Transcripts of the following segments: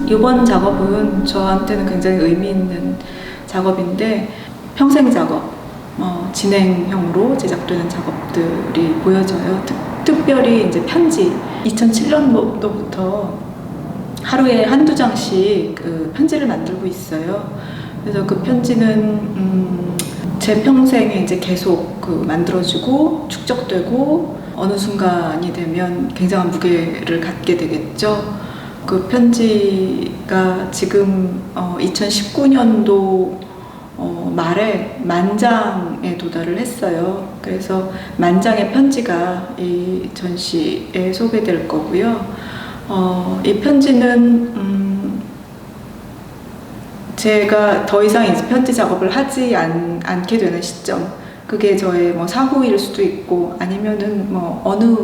이번 작업은 저한테는 굉장히 의미 있는 작업인데 평생 작업, 진행형으로 제작되는 작업들이 보여져요. 특별히 이제 편지, 2007년도부터 하루에 한두 장씩 그 편지를 만들고 있어요. 그래서 그 편지는 제 평생에 이제 계속 그 만들어지고 축적되고 어느 순간이 되면 굉장한 무게를 갖게 되겠죠. 그 편지가 지금 2019년도 말에 10,000장에 도달을 했어요. 그래서 10,000장의 편지가 이 전시에 소개될 거고요. 이 편지는 제가 더 이상 이제 편지 작업을 하지 않게 되는 시점, 그게 저의 뭐 사후일 수도 있고 아니면은 뭐 어느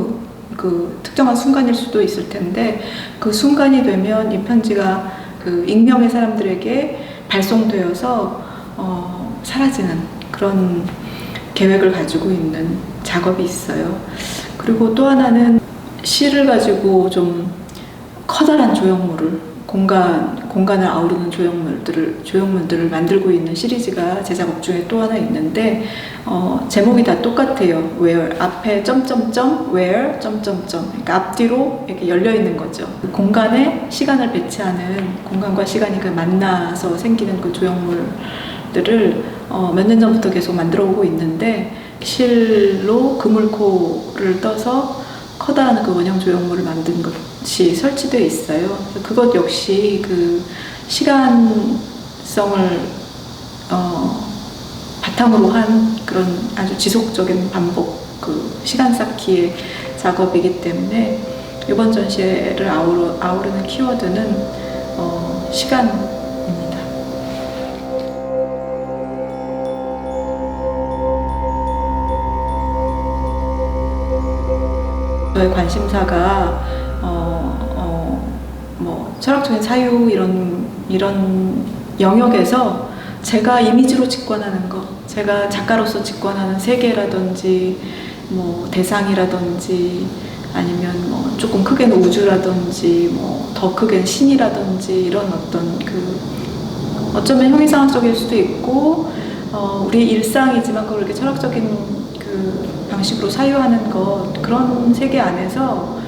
그 특정한 순간일 수도 있을 텐데, 그 순간이 되면 이 편지가 그 익명의 사람들에게 발송되어서 사라지는 그런 계획을 가지고 있는 작업이 있어요. 그리고 또 하나는 시를 가지고 좀 커다란 조형물을, 공간을 아우르는 조형물들을 만들고 있는 시리즈가 제 작업 중에 또 하나 있는데, 제목이 다 똑같아요. where, 앞에 점점점, where, 점점점. 그러니까 앞뒤로 이렇게 열려 있는 거죠. 그 공간에 시간을 배치하는, 공간과 시간이 그 만나서 생기는 그 조형물들을 몇 년 전부터 계속 만들어 오고 있는데, 실로 그물코를 떠서 커다란 그 원형 조형물을 만든 것이 설치되어 있어요. 그것 역시 그 시간성을 바탕으로 한 그런 아주 지속적인 반복, 그 시간 쌓기의 작업이기 때문에 이번 전시회를 아우르는 키워드는 시간입니다. 저의 관심사가 뭐 철학적인 사유 이런 영역에서 제가 이미지로 직관하는 것, 제가 작가로서 직관하는 세계라든지 뭐 대상이라든지 아니면 뭐 조금 크게는 우주라든지 뭐 더 크게는 신이라든지 이런 어떤 그 어쩌면 형이상학적일 수도 있고 우리의 일상이지만 그걸 이렇게 철학적인 그 방식으로 사유하는 것, 그런 세계 안에서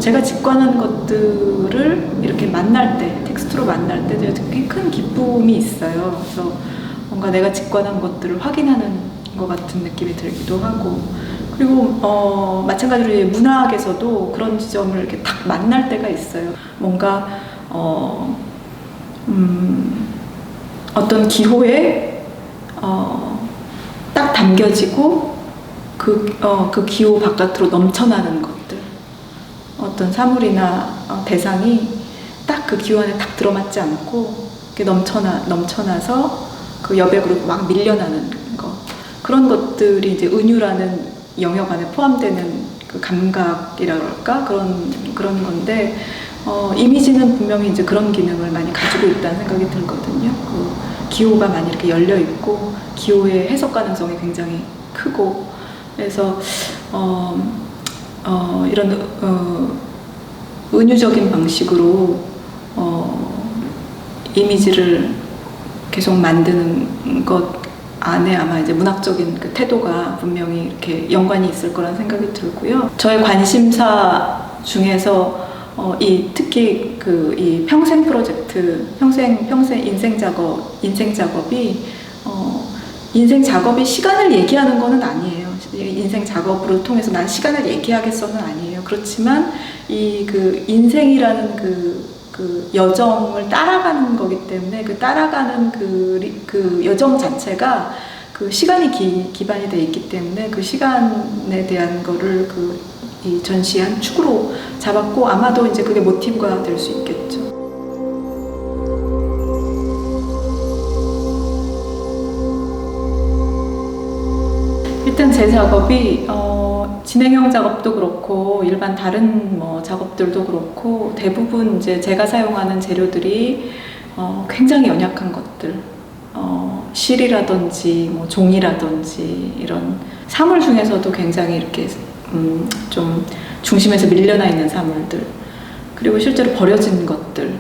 제가 직관한 것들을 이렇게 만날 때, 텍스트로 만날 때 되게 큰 기쁨이 있어요. 그래서 뭔가 내가 직관한 것들을 확인하는 것 같은 느낌이 들기도 하고, 그리고 마찬가지로 문학에서도 그런 지점을 이렇게 딱 만날 때가 있어요. 뭔가 어떤 기호에 딱 담겨지고 그 기호 바깥으로 넘쳐나는 것들, 어떤 사물이나 대상이 딱 그 기호 안에 딱 들어맞지 않고 이렇게 넘쳐나서 그 여백으로 막 밀려나는 거, 그런 것들이 이제 은유라는 영역 안에 포함되는 그 감각이라 그럴까, 그런 건데, 이미지는 분명히 이제 그런 기능을 많이 가지고 있다는 생각이 들거든요. 그 기호가 많이 이렇게 열려 있고 기호의 해석 가능성이 굉장히 크고, 그래서 이런 은유적인 방식으로 이미지를 계속 만드는 것 안에 아마 이제 문학적인 그 태도가 분명히 이렇게 연관이 있을 거라는 생각이 들고요. 저의 관심사 중에서 특히 이 평생 프로젝트, 평생 인생 작업이 인생 작업이 시간을 얘기하는 거는 아니에요. 인생 작업을 통해서 난 시간을 얘기하겠어는 아니에요. 그렇지만 그 인생이라는 그 여정을 따라가는 거기 때문에 그 따라가는 그 여정 자체가 그 시간이 기반이 돼 있기 때문에 그 시간에 대한 거를 이 전시의 한 축으로 잡았고, 아마도 이제 그게 모티브가 될 수 있겠죠. 일단 제 작업이 진행형 작업도 그렇고 일반 다른 뭐 작업들도 그렇고 대부분 이제 제가 사용하는 재료들이 굉장히 연약한 것들, 실이라든지 뭐 종이라든지 이런 사물 중에서도 굉장히 이렇게 좀 중심에서 밀려나 있는 사물들, 그리고 실제로 버려진 것들,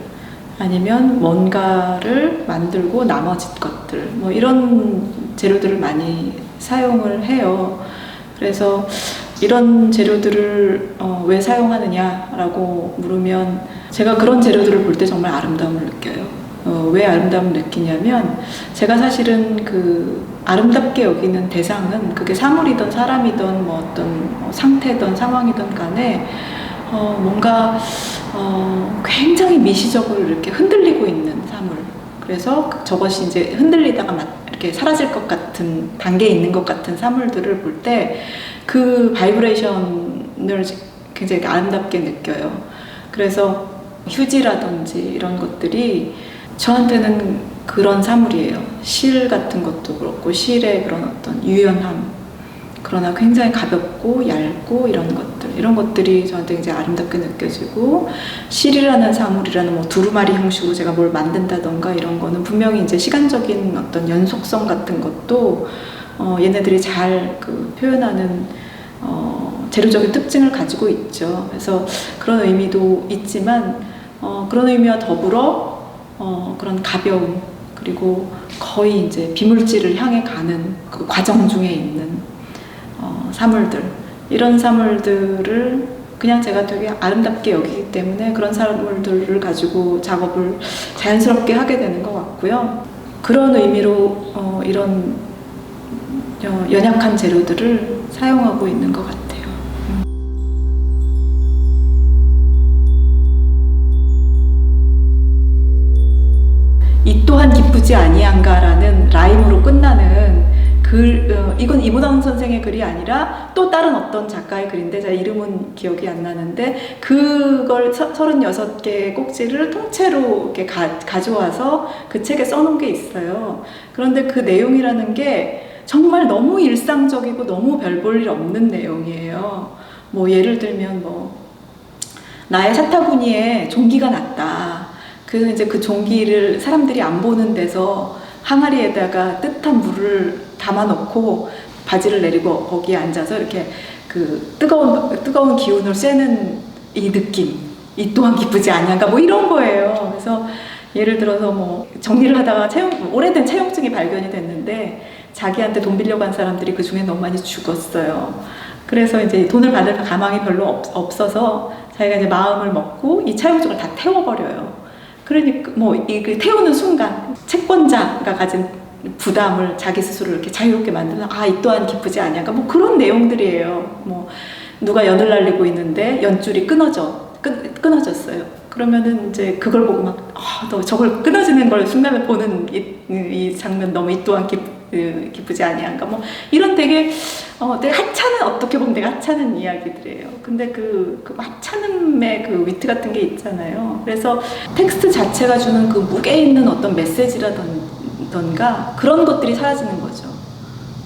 아니면 뭔가를 만들고 나머진 것들, 뭐 이런 재료들을 많이 사용을 해요. 그래서 이런 재료들을 왜 사용하느냐라고 물으면 제가 그런 재료들을 볼 때 정말 아름다움을 느껴요. 왜 아름다움을 느끼냐면 제가 사실은 그 아름답게 여기는 대상은 그게 사물이든 사람이든 뭐 어떤 상태든 상황이든 간에 뭔가 굉장히 미시적으로 이렇게 흔들리고 있는 사물. 그래서 저것이 이제 흔들리다가 이렇게 사라질 것 같은 단계에 있는 것 같은 사물들을 볼 때 그 바이브레이션을 굉장히 아름답게 느껴요. 그래서 휴지라든지 이런 것들이 저한테는 그런 사물이에요. 실 같은 것도 그렇고 실의 그런 어떤 유연함, 그러나 굉장히 가볍고 얇고 이런 것들이 저한테 굉장히 아름답게 느껴지고, 실이라는 사물이라는 뭐 두루마리 형식으로 제가 뭘 만든다던가 이런 거는 분명히 이제 시간적인 어떤 연속성 같은 것도 얘네들이 잘 표현하는 재료적인 특징을 가지고 있죠. 그래서 그런 의미도 있지만 그런 의미와 더불어 그런 가벼움, 그리고 거의 이제 비물질을 향해 가는 그 과정 중에 있는 사물들, 이런 사물들을 그냥 제가 되게 아름답게 여기기 때문에 그런 사물들을 가지고 작업을 자연스럽게 하게 되는 것 같고요. 그런 의미로 이런 연약한 재료들을 사용하고 있는 것 같아요. 이 또한 기쁘지 아니한가라는 라임으로 끝나는 이건 이문왕 선생의 글이 아니라 또 다른 어떤 작가의 글인데 제가 이름은 기억이 안 나는데, 그걸 36개의 꼭지를 통째로 이렇게 가져와서 그 책에 써놓은 게 있어요. 그런데 그 내용이라는 게 정말 너무 일상적이고 너무 별 볼 일 없는 내용이에요. 뭐 예를 들면 나의 사타구니에 종기가 났다. 그래서 이제 그 종기를 사람들이 안 보는 데서 항아리에다가 뜨뜻한 물을 담아놓고 바지를 내리고 거기에 앉아서 이렇게 그 뜨거운 기운을 쐬는 이 느낌, 이 또한 기쁘지 아니한가, 뭐 이런 거예요. 그래서 예를 들어서 뭐 정리를 하다가 오래된 채용증이 발견이 됐는데 자기한테 돈 빌려간 사람들이 그 중에 너무 많이 죽었어요. 그래서 이제 돈을 받을 가망이 별로 없어서 자기가 이제 마음을 먹고 이 채용증을 다 태워버려요. 그러니까 이 태우는 순간 채권자가 가진 부담을 자기 스스로 이렇게 자유롭게 만들면 이 또한 기쁘지 아니한가, 뭐 그런 내용들이에요. 뭐 누가 연을 날리고 있는데 연줄이 끊어졌어요. 그러면은 이제 그걸 보고 너 저걸 끊어지는 걸 순간에 보는 이 장면 너무 이 또한 기쁘지 아니한가, 뭐 이런 되게 하찮은, 어떻게 보면 되게 하찮은 이야기들이에요. 근데 그 하찮음의 그 위트 같은 게 있잖아요. 그래서 텍스트 자체가 주는 그 무게 있는 어떤 메시지라던가 그런 것들이 사라지는 거죠.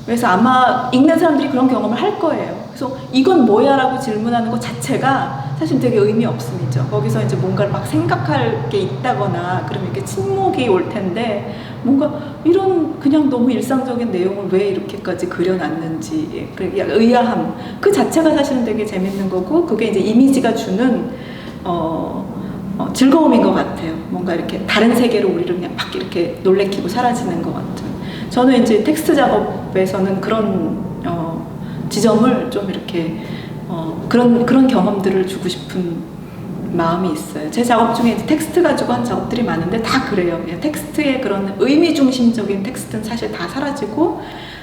그래서 아마 읽는 사람들이 그런 경험을 할 거예요. 그래서 이건 뭐야? 라고 질문하는 것 자체가 사실 되게 의미 없음이죠. 거기서 이제 뭔가를 막 생각할 게 있다거나 그러면 이렇게 침묵이 올 텐데, 뭔가 이런 그냥 너무 일상적인 내용을 왜 이렇게까지 그려놨는지, 의아함, 그 자체가 사실은 되게 재밌는 거고, 그게 이제 이미지가 주는 즐거움인 것 같아요. 뭔가 이렇게 다른 세계로 우리를 그냥 막 이렇게 놀래키고 사라지는 것 같은. 저는 이제 텍스트 작업에서는 그런 지점을 좀 이렇게 그런 경험들을 주고 싶은 마음이 있어요. 제 작업 중에 텍스트 가지고 한 작업들이 많은데 다 그래요. 그냥 텍스트의 그런 의미 중심적인 텍스트는 사실 다 사라지고,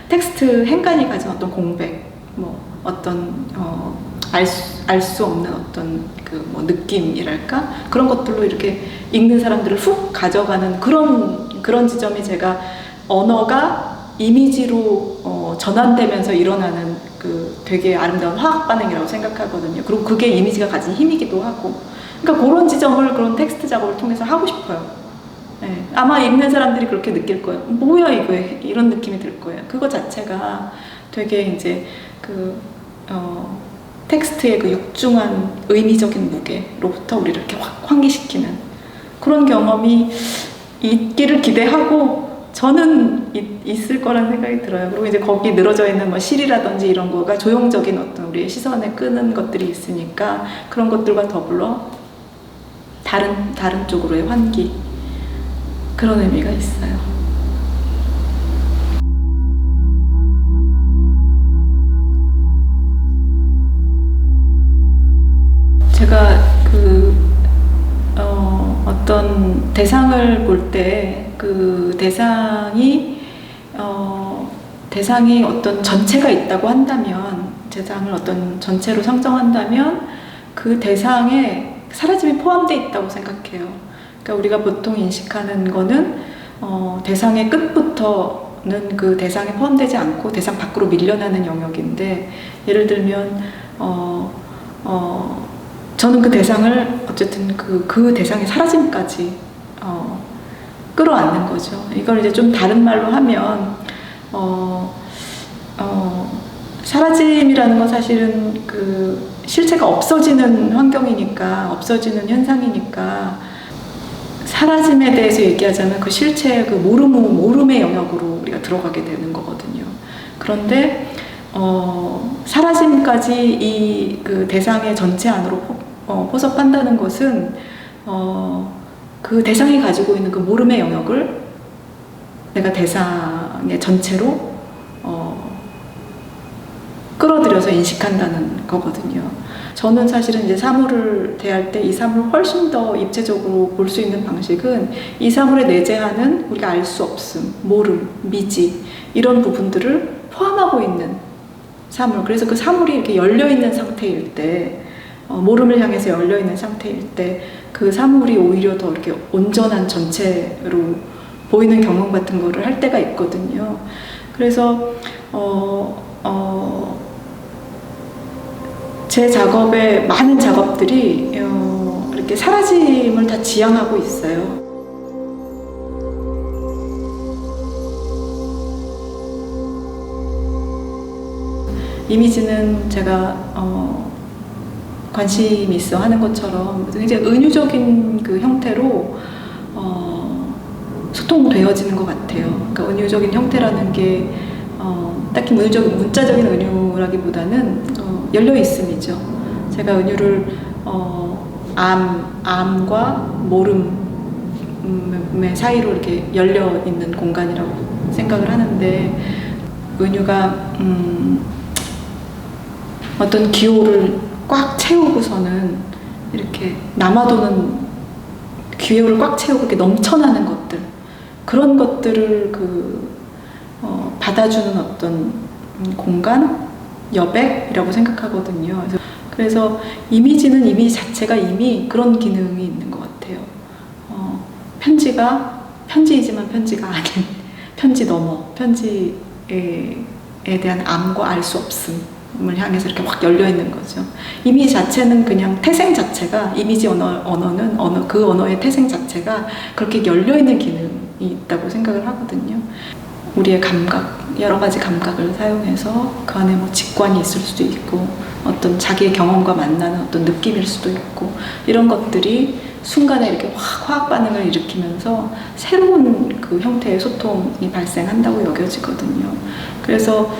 텍스트 행간이 가진 어떤 공백, 뭐 어떤 알 수 없는 어떤 느낌이랄까, 그런 것들로 이렇게 읽는 사람들을 훅 가져가는 그런 지점이, 제가 언어가 이미지로 전환되면서 일어나는 그 되게 아름다운 화학 반응이라고 생각하거든요. 그리고 그게 이미지가 가진 힘이기도 하고, 그러니까 그런 지점을 그런 텍스트 작업을 통해서 하고 싶어요. 네. 아마 읽는 사람들이 그렇게 느낄 거예요. 뭐야 이거, 이런 느낌이 들 거예요. 그거 자체가 되게 이제 그 텍스트의 그 육중한 의미적인 무게로부터 우리를 이렇게 확 환기시키는 그런 경험이 있기를 기대하고 저는 있을 거란 생각이 들어요. 그리고 이제 거기 늘어져 있는 뭐 실이라든지 이런 거가 조형적인 어떤 우리의 시선에 끄는 것들이 있으니까 그런 것들과 더불어 다른 쪽으로의 환기, 그런 의미가 있어요. 제가 어떤 대상을 볼 때 그 대상이 어떤 전체가 있다고 한다면, 대상을 어떤 전체로 상정한다면 그 대상에 사라짐이 포함되어 있다고 생각해요. 그러니까 우리가 보통 인식하는 거는 대상의 끝부터는 그 대상에 포함되지 않고 대상 밖으로 밀려나는 영역인데, 예를 들면 저는 그 대상을 어쨌든 그 대상의 사라짐까지 끌어안는 거죠. 이걸 이제 좀 다른 말로 하면 사라짐이라는 건 사실은 그 실체가 없어지는 환경이니까, 없어지는 현상이니까, 사라짐에 대해서 얘기하자면 그 실체의 그 모름의 영역으로 우리가 들어가게 되는 거거든요. 그런데 사라짐까지 이 그 대상의 전체 안으로 포섭한다는 것은 그 대상이 가지고 있는 그 모름의 영역을 내가 대상의 전체로 끌어들여서 인식한다는 거거든요. 저는 사실은 이제 사물을 대할 때 이 사물을 훨씬 더 입체적으로 볼 수 있는 방식은 이 사물에 내재하는 우리가 알 수 없음, 모름, 미지, 이런 부분들을 포함하고 있는 사물. 그래서 그 사물이 이렇게 열려있는 상태일 때, 모름을 향해서 열려있는 상태일 때 그 사물이 오히려 더 이렇게 온전한 전체로 보이는 경험 같은 거를 할 때가 있거든요. 그래서 제 작업의 많은 작업들이 이렇게 사라짐을 다 지향하고 있어요. 이미지는 제가 관심이 있어 하는 것처럼 굉장히 은유적인 그 형태로 소통되어지는 것 같아요. 그러니까 은유적인 형태라는 게 딱히 문자적인 은유라기보다는 열려 있음이죠. 제가 은유를 암과 모름의 사이로 이렇게 열려 있는 공간이라고 생각을 하는데, 은유가 어떤 기호를 꽉 채우고서는 이렇게 남아도는 기호를 꽉 채우고 이렇게 넘쳐나는 것들, 그런 것들을 받아주는 어떤 공간, 여백이라고 생각하거든요. 그래서 이미지는 이미지 자체가 이미 그런 기능이 있는 것 같아요. 편지가 편지이지만 편지가 아닌, 편지 넘어, 편지에 대한 암과 알 수 없음을 향해서 이렇게 확 열려 있는 거죠. 이미지 자체는 그냥 태생 자체가, 이미지 언어는 그 언어의 태생 자체가 그렇게 열려 있는 기능이 있다고 생각을 하거든요. 우리의 감각, 여러 가지 감각을 사용해서 그 안에 뭐 직관이 있을 수도 있고, 어떤 자기의 경험과 만나는 어떤 느낌일 수도 있고, 이런 것들이 순간에 이렇게 화학 반응을 일으키면서 새로운 그 형태의 소통이 발생한다고 여겨지거든요. 그래서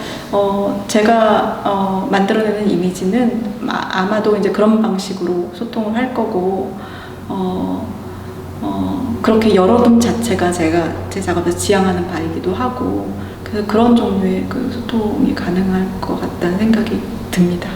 제가 만들어내는 이미지는 아마도 이제 그런 방식으로 소통을 할 거고, 그렇게 열어둠 자체가 제 작업에서 지향하는 바이기도 하고, 그래서 그런 종류의 그 소통이 가능할 것 같다는 생각이 듭니다.